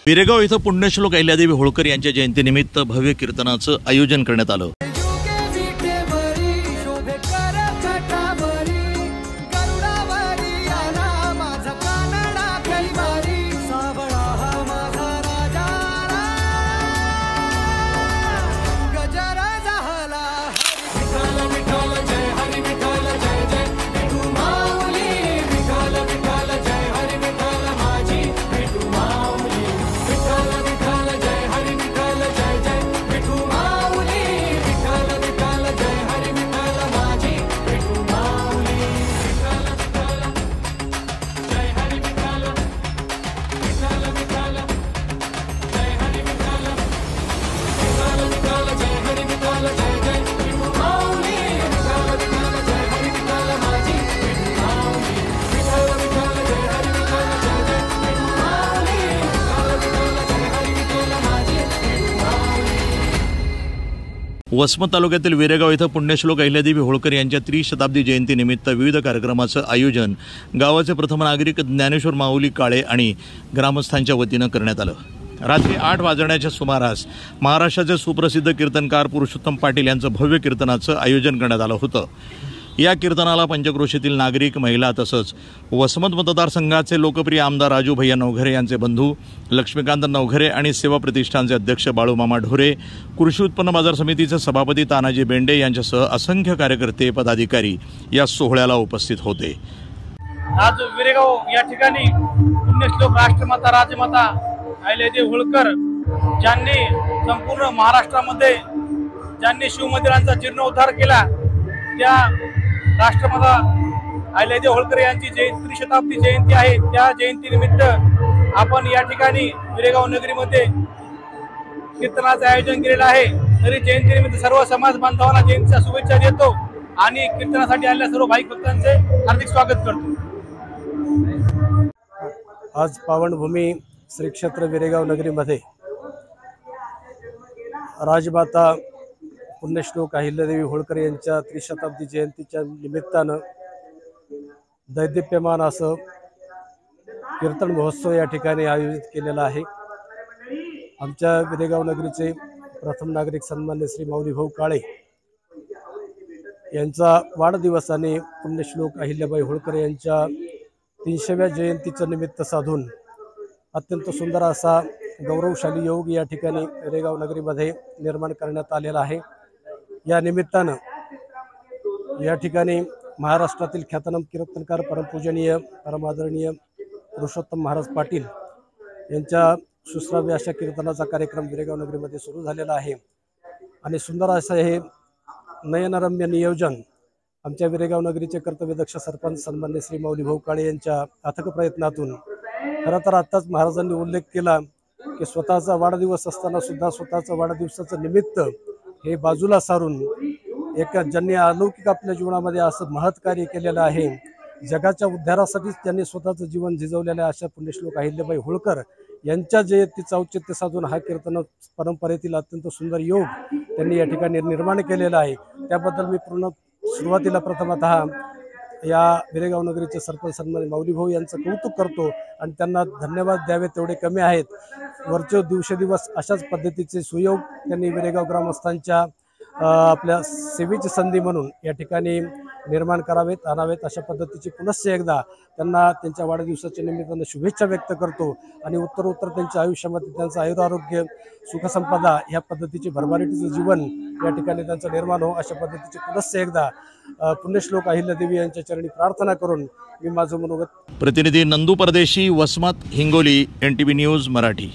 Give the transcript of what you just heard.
विरेगाव इथं पुण्यश्लोक अहिल्यादेवी होळकर यांच्या जयंतीनिमित्त भव्य कीर्तनाचं आयोजन करण्यात आलं। वसमत तालुक्यातील विरेगाव इथं पुण्यश्लोक अहिल्यादेवी होळकर यांच्या त्रिशताब्दी जयंतीनिमित्त विविध कार्यक्रमाचं आयोजन गावाचे प्रथम नागरिक ज्ञानेश्वर माऊली काळे आणि ग्रामस्थांच्या वतीनं करण्यात आलं। रात्री 8 वाजण्याच्या सुमारास महाराष्ट्राचे सुप्रसिद्ध कीर्तनकार पुरुषोत्तम पाटील यांचं भव्य कीर्तनाचं आयोजन करण्यात आलं होतं। या कीर्तनाला पंचक्रोशीतील नागरिक, महिला तसंच वसमत मतदारसंघाचे लोकप्रिय आमदार राजू भैया नवघरे यांचे बंधू लक्ष्मीकांत नवघरे आणि सेवा प्रतिष्ठानचे अध्यक्ष बाळूमामा ढोरे, कृषी उत्पन्न बाजार समितीचे सभापती तानाजी बेंडे यांच्यासह असंख्य कार्यकर्ते, पदाधिकारी या सोहळ्याला उपस्थित होते। आज विरेगाव या ठिकाणी पुण्यश्लोक राष्ट्रमाता राजमाता अहिल्यादेवी होळकर ज्यांनी संपूर्ण महाराष्ट्रामध्ये ज्यांनी शिवमंदिरांचा जीर्णोद्धार केला, त्या राष्ट्रमाता अहिल्यादेवी होळकर यांची त्रिशताब्दी जयंती आहे। त्या जयंतीनिमित्त आपण या ठिकाणी विरेगाव नगरीमध्ये कीर्तनाचं आयोजन केलेलं आहे। तरी जयंतीनिमित्त सर्व समाज बांधवांना जयंतीच्या शुभेच्छा देतो आणि कीर्तनासाठी आलेल्या सर्व भाविक भक्तांचे हार्दिक स्वागत करतो। आज पावनभूमी श्री क्षेत्र विरेगाव नगरीमध्ये राजमाता पुण्यश्लोक अहिल्यादेवी होळकर यांच्या त्रिशताब्दी जयंतीच्या निमित्तानं दैदिप्यमान असं कीर्तन महोत्सव या ठिकाणी आयोजित केलेला आहे। आमच्या विरेगाव नगरीचे प्रथम नागरिक सन्मान्य श्री माऊली भाऊ काळे यांचा वाढदिवस आणि पुण्यश्लोक अहिल्याबाई होळकर यांच्या 300व्या जयंतीचं निमित्त साधून अत्यंत सुंदर असा गौरवशाली योग या ठिकाणी विरेगाव नगरीमध्ये निर्माण करण्यात आलेला आहे। या निमित्तानं या ठिकाणी महाराष्ट्रातील ख्यातनाम कीर्तनकार परमपूजनीय परमादरणीय पुरुषोत्तम महाराज पाटील यांच्या सुश्राव्य अशा कीर्तनाचा कार्यक्रम विरेगाव नगरीमध्ये सुरू झालेला आहे आणि सुंदर असं हे नयनरम्य नियोजन आमच्या विरेगाव नगरीचे कर्तव्यदक्ष सरपंच सन्मान्य श्री माऊली भाऊ काळे यांच्या अथक प्रयत्नातून खरं तर आत्ताच महाराजांनी उल्लेख केला की स्वतःचा वाढदिवस असताना सुद्धा स्वतःचा वाढदिवसाचं निमित्त हे बाजूला सारून एक ज्यांनी अलौकिक आपल्या जीवनामध्ये असं महत् कार्य केलेलं आहे, जगाच्या उद्धारासाठीच त्यांनी स्वतःचं जीवन झिजवलेलं आहे, अशा पुण्यश्लोक अहिल्याबाई होळकर यांच्या जयंतीचं औचित्य साधून हा कीर्तन परंपरेतील अत्यंत सुंदर योग त्यांनी या ठिकाणी निर्माण केलेला आहे। त्याबद्दल मी सुरुवातीला प्रथमतः या विरेगाव नगरीचे सरपंच सन्मान्य माऊली भाऊ यांचं कौतुक करतो आणि त्यांना धन्यवाद द्यावे तेवढे कमी आहेत। वरचे दिवसेदिवस अशाच पद्धतीचे सुयोग त्यांनी विरेगाव ग्रामस्थांच्या आपल्या सेवेची संधी म्हणून या ठिकाणी निर्माण करावेत, आणावेत, अशा पद्धतीची पुनश्च एकदा त्यांना त्यांच्या वाढदिवसाच्या निमित्तानं शुभेच्छा व्यक्त करतो आणि उत्तरोत्तर त्यांच्या आयुष्यामध्ये त्यांचं आयुरारोग्य, सुखसंपदा ह्या पद्धतीचे भरभराटीचं जीवन या ठिकाणी त्यांचं निर्माण हो, अशा पद्धतीची पुनश्च एकदा पुण्यश्लोक अहिल्यादेवी यांच्या चरणी प्रार्थना करून मी माझं मनोगत। प्रतिनिधी नंदू परदेशी, वसमत, हिंगोली, NTV न्यूज मराठी।